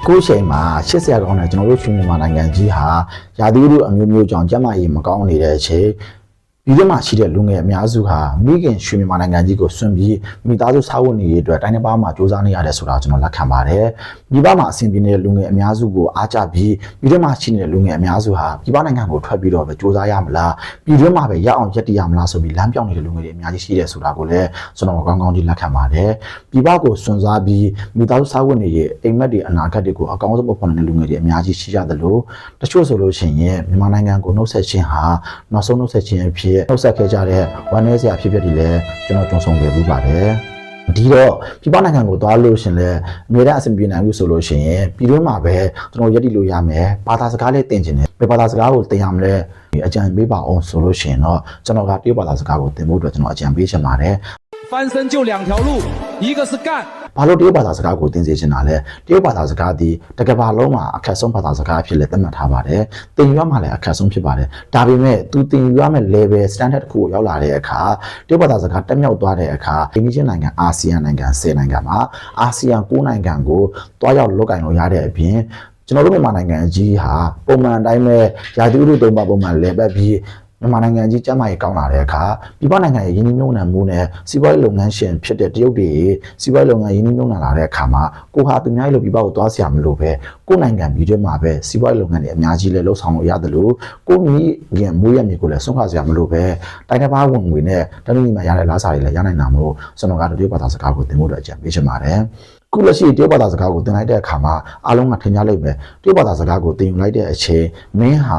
အခုချိန်မှာရှစ်ဆရာကောင်းတဲ့ကျွန်တော်တို့ရွှေမြန်မာနိုင်ငံကြီးဟာရာသီဥတုအမျိုးမျိုးကြောင့်ကျန်းမာရေးမကောင်းနေတဲ့အချိန်ပြည်တွင်းမှာရှိတဲ့လူငယ်အများစုဟာမိခင်ရွှေမြန်မာနိုင်ငံကြီးကိုစွန့်ပြီးမိသားစုစာဝတ်နေရေးအတွက်တိုင်းတစ်ပါးမှာစ조사နေရတဲ့ဆိုတာကျွန်တော်လက်ခံပါတယ်။ပြည်ပမှာအဆင်ပြေနေတဲ့လူငယ်အများစုကိုအားကျပြီးပြည်တွင်းမှာရှိနေတဲ့လူငယ်အများစုဟာပြည်ပနိုင်ငံကိုထွက်ပြီးတော့ပဲစ조사ရမလားပြည်တွင်းမှာပဲရအောင်ရက်တည်ရမလားဆိုပြီးလမ်းပြောင်းနေတဲ့လူငယ်တွေအများကြီးရှိတယ်ဆိုတာကိုလည်းကျွန်တော်ကောင်းကောင်းကြီးလက်ခံပါတယ်။ပြည်ပကိုစွန့်စားပြီးမိသားစုစာဝတ်နေရေးအိမ်မက်တွေအနာဂတ်တွေကိုအကောင်းဆုံးပေါ်နေတဲ့လူငယ်တွေအများကြီးရှိကြသလိုတချို့ဆိုလို့ရှိရင်မြန်မာနိုင်ငံကိုနှုတ်ဆက်ခြင်းဟာနောက်ဆုံးနှုတ်ဆက်ခြင်းအဖြစ်နှုတ်ဆက်ခဲ့ကြတဲ့ဝမ်းနည်းစရာဖြစ်ဖြစ်တွေလည်းကျွန်တော်ကြုံဆုံခဲ့ပြီးပါတယ်ဒီတော့ပြည်ပနိုင်ငံကိုသွားလို့ရှင်လဲအမြဲတမ်းအဆင်ပြေနိုင်လို့ဆိုလို့ရှိရင်ပြည်တွင်းမှာပဲကျွန်တော်ရက်တည်လို့ရမယ်ဘာသာစကားလေးသင်ချင်တယ်ဘယ်ဘာသာစကားကိုသင်ရမလဲအကြံပေးပါအောင်ဆိုလို့ရှိရင်တော့ကျွန်တော်ကတရုတ်ဘာသာစကားကိုသင်ဖို့အတွက်ကျွန်တော်အကြံပေးချင်ပါတယ်翻身就两条路一个是干ဘာလို့တရုတ်ဘာသာစကားကိုသင်စေချင်တာလဲတရုတ်ဘာသာစကားဒီတကဘာလုံးမှာအခက်ဆုံးဘာသာစကားဖြစ်လဲသတ်မှတ်ထားပါတယ်သင်ယူရမှာလည်းအခက်ဆုံးဖြစ်ပါတယ်ဒါပေမဲ့သူသင်ယူရမယ့် level standard တစ်ခုကိုရောက်လာတဲ့အခါတရုတ်ဘာသာစကားတက်မြောက်သွားတဲ့အခါအိန္ဒိယနိုင်ငံအာဆီယံနိုင်ငံ10နိုင်ငံမှာအာဆီယံ9နိုင်ငံကိုတွားရောက်လုတ်ကင်လို့ရတဲ့အပြင်ကျွန်တော်တို့မြန်မာနိုင်ငံအကြီးဟာပုံမှန်အတိုင်းပဲရာသီဥတုသုံးပါပုံမှန်လဲပတ်ပြီးမြန်မာနိုင်ငံကြီးကျန်းမာရေးကောင်းလာတဲ့အခါပြည်ပနိုင်ငံရဲ့ယင်းနှိမ့်နှံမှုနဲ့စီးပွားရေးလုပ်ငန်းရှင်ဖြစ်တဲ့တရုတ်တွေစီးပွားရေးလုပ်ငန်းယင်းနှိမ့်နှံလာတဲ့အခါမှာကိုဟာသူများရဲ့ပြည်ပကိုသွားဆရာမလို့ပဲကိုနိုင်ငံပြည်တွင်းမှာပဲစီးပွားရေးလုပ်ငန်းတွေအများကြီးလဲလှုပ်ဆောင်လို့ရတယ်လို့ကိုမိခင်မွေးရမြေကိုလည်းဆုံးခါဆရာမလို့ပဲတိုင်းတစ်ပါးဝင်ငွေနဲ့တနည်းမှာရတဲ့လားစာတွေလည်းရနိုင်တာမလို့ကျွန်တော်ကတရုတ်ဘာသာစကားကိုသင်ဖို့အတွက်အကြံပေးချင်ပါတယ်ခုလက်ရှိတရုတ်ဘာသာစကားကိုသင်လိုက်တဲ့အခါမှာအားလုံးကထင်ကြလိမ့်မယ်တရုတ်ဘာသာစကားကိုသင်ယူလိုက်တဲ့အချိန်မင်းဟ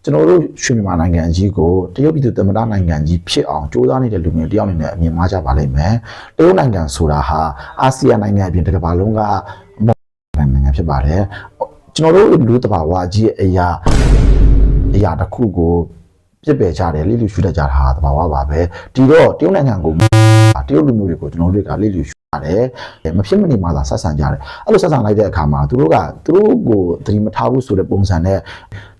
ာကျွန်တော်တို့ရွှေမြန်မာနိုင်ငံကြီးကိုတရုတ်ပြည်သူသမ္မတနိုင်ငံကြီးဖြစ်အောင်စ조사နေတဲ့လူမျိုးတယောက်အနေနဲ့အမြင်မှားကြပါလိမ့်မယ်တရုတ်နိုင်ငံဆိုတာဟာအာဆီယံနိုင်ငံအပြင်တစ်ကမ္ဘာလုံးကနိုင်ငံဖြစ်ပါတယ်ကျွန်တော်တို့လူတဘာဝကြီးရဲ့အရာတစ်ခုကိုပြစ်ပယ်ကြတယ်လိလူရှုတတ်ကြတာဟာတဘာဝပါပဲဒီတော့တရုတ်နိုင်ငံကိုတရုတ်လူမျိုးတွေကိုကျွန်တော်တို့ကလိလူရှုရတယ်မဖြစ်မနေမှသာဆက်ဆံကြတယ်အဲ့လိုဆက်ဆံလိုက်တဲ့အခါမှာသူတို့ကိုသတိမထားဘူးဆိုတဲ့ပုံစံနဲ့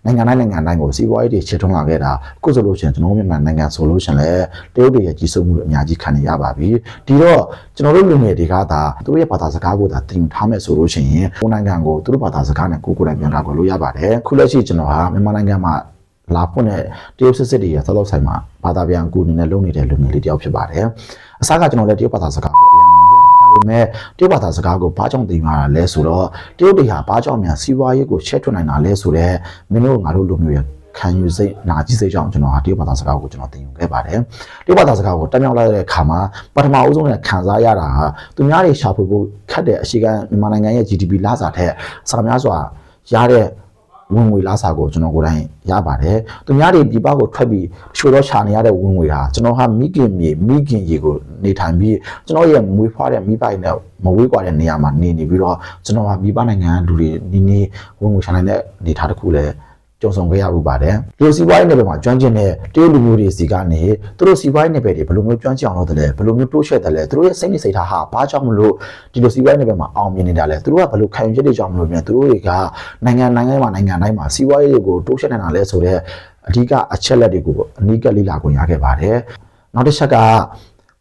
နိုင်ငံတိုင်းကိုစီးပွားရေးတွေချေထွန်းလာခဲ့တာအခုဆိုလို့ရှိရင်ကျွန်တော်မြန်မာနိုင်ငံဆိုလို့ရှိရင်လည်းတရုတ်တွေရဲ့ကြီးစိုးမှုတွေအများကြီးခံနေရပါပြီဒီတော့ကျွန်တော်တို့လူငယ်တွေကသာသူတို့ရဲ့ဘာသာစကားကိုသာသင်ထားမယ်ဆိုလို့ရှိရင်ကိုယ်နိုင်ငံကိုသူတို့ဘာသာစကားနဲ့ကိုယ်တိုင်ပြန်လာလို့ရပါတယ်ခုလက်ရှိကျွန်တော်ဟာမြန်မာနိုင်ငံမှာလာဖွင့်တဲ့တရုတ်စစ်တွေရဲ့သောက်ဆိုင်မှာဘာသာပြန်ကူအနေနဲ့လုပ်နေတဲ့လူငယ်လေးတယောက်ဖြစ်ပါတယ်အစကကျွန်တော်လည်းတရုတ်ဘာသာစကားကိုအရင်ပြောခဲ့တယ်ဒါပေမဲ့တရုတ်ဘာသာစကားကိုဘာကြောင့်သင်ရတာလဲဆိုတော့တရုတ်တွေဟာဘာကြောင့်များစီးပွားရေးကိုရှက်ထွင်နိုင်တာလဲဆိုတော့မင်းတို့ငါတို့လူမျိုးရဲ့ခံယူစိတ်နာကြည့်စိတ်ကြောင့်ကျွန်တော်ဟာတရုတ်ဘာသာစကားကိုကျွန်တော်သင်ယူခဲ့ပါတယ်တရုတ်ဘာသာစကားကိုတက်မြောက်လာတဲ့အခါမှာပထမအဦးဆုံးနဲ့ခံစားရတာဟာသူများတွေရှာဖွေဖို့ခက်တဲ့အရှိကမြန်မာနိုင်ငံရဲ့ GDP လစာထက်စာများစွာရတဲ့ဝင်ငွေလားစာကိုကျွန်တော်ကိုယ်တိုင်ရပါတယ်သူများတွေပြည်ပကိုထွက်ပြီးချိုးတော့ရှာနေရတဲ့ဝင်ငွေဟာကျွန်တော်ဟာမိခင်ရေကိုနေထိုင်ပြီးကျွန်တော်ရဲ့မွေးဖွားတဲ့မိဘနဲ့မဝေးကွာတဲ့နေရာမှာနေပြီးတော့ကျွန်တော်ဟာပြည်ပနိုင်ငံလူတွေနီးဝင်ငွေရှာနိုင်တဲ့နေထားတစ်ခုလည်းကြုံဆုံခဲ့ရမှုပါတယ်ဒီလိုစီးပွားရေးနယ်ပယ်မှာကျွမ်းကျင်တဲ့တရုတ်လူမျိုးတွေစီကနေသူတို့စီးပွားရေးနယ်ပယ်တွေဘယ်လိုမျိုးကျွမ်းကျင်အောင်လုပ်တယ်လဲဘယ်လိုမျိုးတိုးချဲ့တယ်လဲသူတို့ရဲ့စိတ်နေစိတ်ထားဟာဘာကြောင့်မလို့ဒီလိုစီးပွားရေးနယ်ပယ်မှာအောင်မြင်နေတာလဲသူတို့ကဘယ်လိုခံယူချက်တွေကြောင့်မလို့ပြန်သူတို့တွေကနိုင်ငံတိုင်းမှာစီးပွားရေးတွေကိုတိုးချဲ့နေတာလဲဆိုတော့အဓိကအချက်လက်တွေကိုအနီးကပ်လေ့လာခွင့်ရခဲ့ပါတယ်နောက်တစ်ချက်က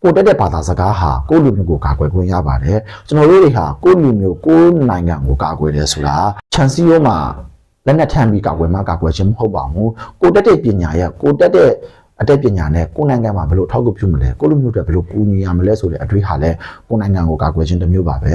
ကိုတက်တဲ့ဘာသာစကားဟာကိုယ့်လူမျိုးကိုကာကွယ်ခွင့်ရပါတယ်ကျွန်တော်တို့တွေဟာကိုယ့်လူမျိုးကိုယ့်နိုင်ငံကိုကာကွယ်တယ်ဆိုတာခြံစည်းရိုးမှာလက်နက်ထမ်းပြီးကာကွယ်ခြင်းမဟုတ်ပါဘူးကိုတက်တဲ့ပညာရဲ့ကိုတက်တဲ့အတက်ပညာနဲ့ကိုနိုင်ငံမှာဘယ်လိုထောက်ကူပြုမလဲကိုလူမျိုးတွေဘယ်လိုကူညီရမလဲဆိုတဲ့အတွေ့ဟာလဲကိုနိုင်ငံကိုကာကွယ်ခြင်းတစ်မျိုးပါပဲ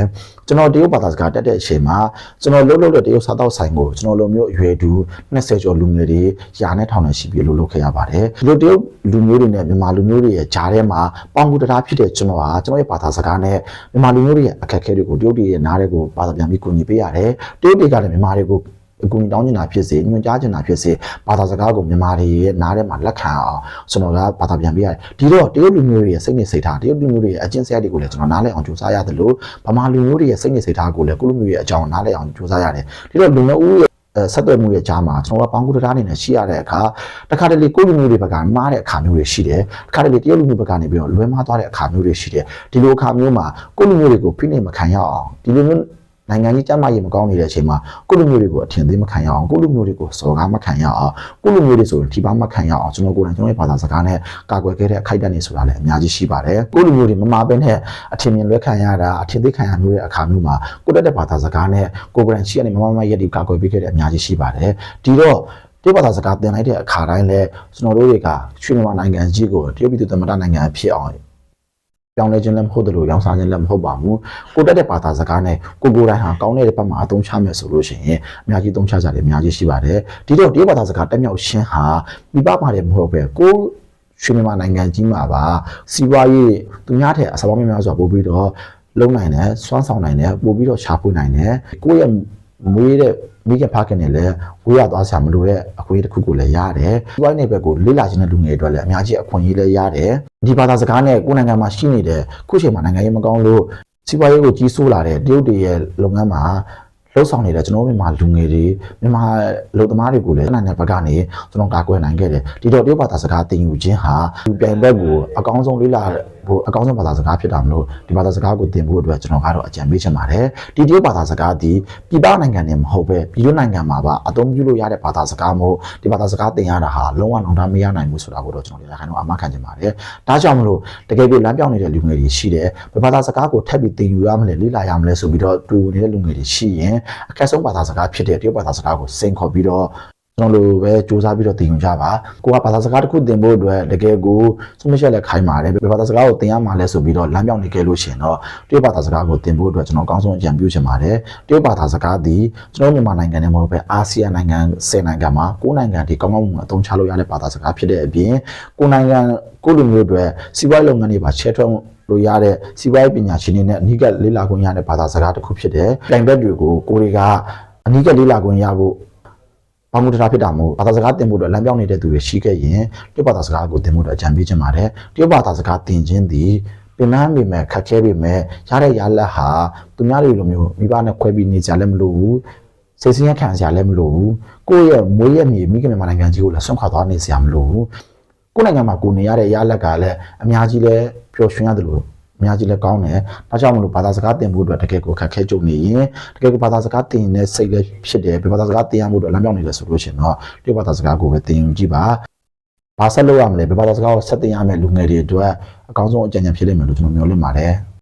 ကျွန်တော်တရုတ်ဘာသာစကားတက်တဲ့အချိန်မှာကျွန်တော်လှုပ်တဲ့တရုတ်စားတောက်ဆိုင်ကိုကျွန်တော်လိုမျိုးအရွယ်တူ20ကျော်လူငယ်တွေယာနဲ့ထောင်နဲ့ရှိပြီးလုပ်ခဲ့ရပါတယ်ဒီလိုတရုတ်လူမျိုးတွေနဲ့မြန်မာလူမျိုးတွေရဲ့ဂျားထဲမှာပေါင်းကူတရားဖြစ်တဲ့ကျွန်တော်ရဲ့ဘာသာစကားနဲ့မြန်မာလူမျိုးတွေရဲ့အခက်အခဲတွေကိုတရုတ်တွေရဲ့နားတွေကိုဘာသာပြန်ပြီးကူညီပေးရတယ်တရုတ်တွေကလည်းမြန်မာတွေကိုအကူအညီတောင်းနေတာဖြစ်စေညွှန်ကြားနေတာဖြစ်စေဘာသာစကားကိုမြန်မာတွေရဲ့နားထဲမှာလက်ခံအောင်ကျွန်တော်ကဘာသာပြန်ပေးရတယ်ဒီတော့တရုတ်လူမျိုးတွေရဲ့စိတ်နေစိတ်ထားတရုတ်လူမျိုးတွေရဲ့အကျင့်စရိုက်တွေကိုလည်းကျွန်တော်နားလည်အောင်ကြိုးစားရတယ်လို့ဗမာလူမျိုးတွေရဲ့စိတ်နေစိတ်ထားကိုလည်းကိုလူမျိုးရဲ့အကြောင်းနားလည်အောင်ကြိုးစားရတယ်ဒီတော့လူမျိုးဦးရဲ့ဆက်သွယ်မှုရဲ့ကြားမှာကျွန်တော်ကပေါင်းကူတရားအနေနဲ့ရှိရတဲ့အခါတခါတလေကိုလူမျိုးတွေဘက်ကမှားတဲ့အခါမျိုးတွေရှိတယ်တခါတလေတရုတ်လူမျိုးဘက်ကနေပြီးတော့လွဲမှားသွားတဲ့အခါမျိုးတွေရှိတယ်ဒီလိုအခါမျိုးမှာကိုလူမျိုးတွေကိုဖိနှိပ်မခံရအောင်ဒီလိုမျိုး နိုင်ငံကြီးကျန်းမာရေးမကောင်းနေတဲ့အချိန်မှာကိုလူမျိုးတွေကိုအထင်သေးမခံရအောင်ကိုလူမျိုးတွေကိုစော်ကားမခံရအောင်ကိုလူမျိုးတွေဆိုရင်ထိပါမခံရအောင်ကျွန်တော်ကိုယ်တိုင်ကျွန်တော်ရဲ့ဘာသာစကားနဲ့ကာကွယ်ခဲ့တဲ့အခိုက်အတန့်တွေဆိုတာလည်းအများကြီးရှိပါတယ်ကိုလူမျိုးတွေမမာပဲနဲ့အထင်မြင်လွဲခံရတာအထင်သေးခံရမျိုးတဲ့အခါမျိုးမှာကိုတက်တဲ့ဘာသာစကားနဲ့ကိုယ်ကိုယ်တိုင်ရှိရတဲ့မမရက်ဒီကာကွယ်ပေးခဲ့တဲ့အများကြီးရှိပါတယ်ဒီတော့တရုတ်ဘာသာစကားသင်လိုက်တဲ့အခါတိုင်းလဲကျွန်တော်တို့တွေကရွှေမြန်မာနိုင်ငံကြီးကိုတရုတ်ပြည်သူသမ္မတနိုင်ငံဖြစ်အောင်ပြောင်းလဲခြင်းလည်းမဟုတ်တယ်လို့ရောင်းစားခြင်းလည်းမဟုတ်ပါဘူးကိုတက်တဲ့ဘာသာစကားနဲ့ကိုယ်တိုင်ဟာကောင်းတဲ့ဘက်မှာအသုံးချမယ်ဆိုလို့ရှိရင်အများကြီးသုံးချကြတယ်အများကြီးရှိပါတယ်ဒီတော့တရုတ်ဘာသာစကားတက်မြောက်ခြင်းဟာပြပပါတယ်မဟုတ်ပဲကိုရွှေမြန်မာနိုင်ငံကြီးမှာပါစီးပွားရေးသူများတဲ့အစားအသောက်များစွာပို့ပြီးတော့လုံနိုင်တယ်စွမ်းဆောင်နိုင်တယ်ပို့ပြီးတော့ရှာဖွေနိုင်တယ်ကိုယ့်ရဲ့မွေးတဲ့မိခင်ဖခင်နဲ့လည်းဝေးရသွားဆရာမလို့တဲ့အခွင့်အရေးတစ်ခုကိုလည်းရတယ်။ဒီဝိုင်းနယ်ဘက်ကိုလေ့လာခြင်းတဲ့လူငယ်တွေအတွက်လည်းအများကြီးအခွင့်အရေးလည်းရတယ်။ဒီဘာသာစကားနဲ့ကိုယ်နိုင်ငံမှာရှိနေတဲ့ခုချိန်မှာနိုင်ငံရေးမကောင်းလို့စီးပွားရေးကိုကြီးစိုးလာတဲ့တရုတ်တွေရဲ့လုပ်ငန်းမှာလှုပ်ဆောင်နေတဲ့ကျွန်တော်မြန်မာလူငယ်တွေမြန်မာလူသမားတွေကိုလည်းနိုင်ငံဘက်ကနေကျွန်တော်ကာကွယ်နိုင်ခဲ့တယ်။ဒီတော့တရုတ်ဘာသာစကားသင်ယူခြင်းဟာဒီပြိုင်ဘက်ကိုအကောင်းဆုံးလေ့လာဖို့အကောင်းဆုံးဘာသာစကားဖြစ်တာမလို့ဒီဘာသာစကားကိုသင်ဖို့အတွက်ကျွန်တော်ကတော့အကြံပေးချင်ပါတယ်ဒီတရုတ်ဘာသာစကားဒီပြည်ပနိုင်ငံနဲ့မဟုတ်ပဲပြည်တွင်းနိုင်ငံမှာပါအသုံးပြုလို့ရတဲ့ဘာသာစကားမို့ဒီဘာသာစကားသင်ရတာဟာလုံးဝလုံးဝမရနိုင်ဘူးဆိုတာကိုတော့ကျွန်တော်ဒီခိုင်တော့အမှတ်ခံချင်ပါတယ်ဒါကြောင့်မလို့တကယ်ပြီးလမ်းပြောင်းနေတဲ့လူငယ်တွေရှိတယ်ဘာသာစကားကိုထပ်ပြီးသင်ယူရမလဲလေ့လာရမလဲဆိုပြီးတော့တူနေတဲ့လူငယ်တွေရှိရင်အခက်ဆုံးဘာသာစကားဖြစ်တဲ့တရုတ်ဘာသာစကားကိုစိန်ခေါ်ပြီးတော့ကျွန်တော်တို့ပဲစူးစမ်းပြီးတော့သင်ယူကြပါကိုကဘာသာစကားတစ်ခုသင်ဖို့အတွက်တကယ်ကိုဆုံးဖြတ်ချက်လည်းခိုင်းပါတယ်ဘာသာစကားကိုသင်ရမှာလဲဆိုပြီးတော့လမ်းပြောင်းနေခဲ့လို့ရှင်တော့တရုတ်ဘာသာစကားကိုသင်ဖို့အတွက်ကျွန်တော်အကောင်းဆုံးအကြံပြုချင်ပါတယ်တရုတ်ဘာသာစကားဒီကျွန်တော်မြန်မာနိုင်ငံနဲ့မဟုတ်ပဲအာဆီယံနိုင်ငံ10နိုင်ငံမှာ9နိုင်ငံဒီကောင်းကောင်းမွန်မွန်အသုံးချလို့ရတဲ့ဘာသာစကားဖြစ်တဲ့အပြင်ကိုနိုင်ငံကိုလူမျိုးတွေစီးပွားရေးလုပ်ငန်းတွေပါချဲထွန်းလို့ရတဲ့စီးပွားရေးပညာရှင်တွေနဲ့အနီးကပ်လေ့လာခွင့်ရတဲ့ဘာသာစကားတစ်ခုဖြစ်တယ်။တိုင်ဘက်တွေကိုကိုတွေကအနီးကပ်လေ့လာခွင့်ရဖို့ဘာမှမထားဖြစ်တာမို့ဘာသာစကားသင်ဖို့အတွက်လမ်းပြောင်းနေတဲ့သူတွေရှိခဲ့ရင်တရုတ်ဘာသာစကားကိုသင်ဖို့အတွက်အကြံပေးချင်ပါတယ်။တရုတ်ဘာသာစကားသင်ခြင်းသည်ပင်ပန်းပေမဲ့ခက်ခဲပေမဲ့ရတဲ့ရလတ်ဟာသူများတွေလိုမျိုးမိဘနဲ့ခွဲပြီးနေကြလည်းမလို့ဘူး။စိတ်ဆင်းရဲခံကြလည်းမလို့ဘူး။ကိုယ့်ရဲ့မွေးရမြေမိခင်မြန်မာနိုင်ငံကြီးကိုလည်းဆွန့်ခွာသွားနေစရာမလိုဘူး။ကိုယ့်နိုင်ငံမှာကိုနေရတဲ့ရလတ်ကလည်းအများကြီးလည်းပျော်ရွှင်ရတယ်လို့အများကြီးလည်းကောင်းတယ်။ဒါကြောင့်မလို့ဘာသာစကားသင်ဖို့အတွက်တကယ်ကိုခက်ခဲကြုံနေရင်တကယ်ကိုဘာသာစကားသင်တဲ့စိတ်လည်းဖြစ်တယ်။ဘာသာစကားသင်ရဖို့အတွက်လမ်းပြောင်းနေတယ်ဆိုလို့ရှိရင်တော့ဒီဘာသာစကားကိုပဲသင်ယူကြည့်ပါ။ဘာဆက်လုပ်ရမလဲဘာသာစကားကိုဆက်သင်ရမယ်လူငယ်တွေအတွက်အကောင်းဆုံးအကြံဉာဏ်ဖြစ်လိမ့်မယ်လို့ကျွန်တော်မျှော်လင့်ပါတယ်။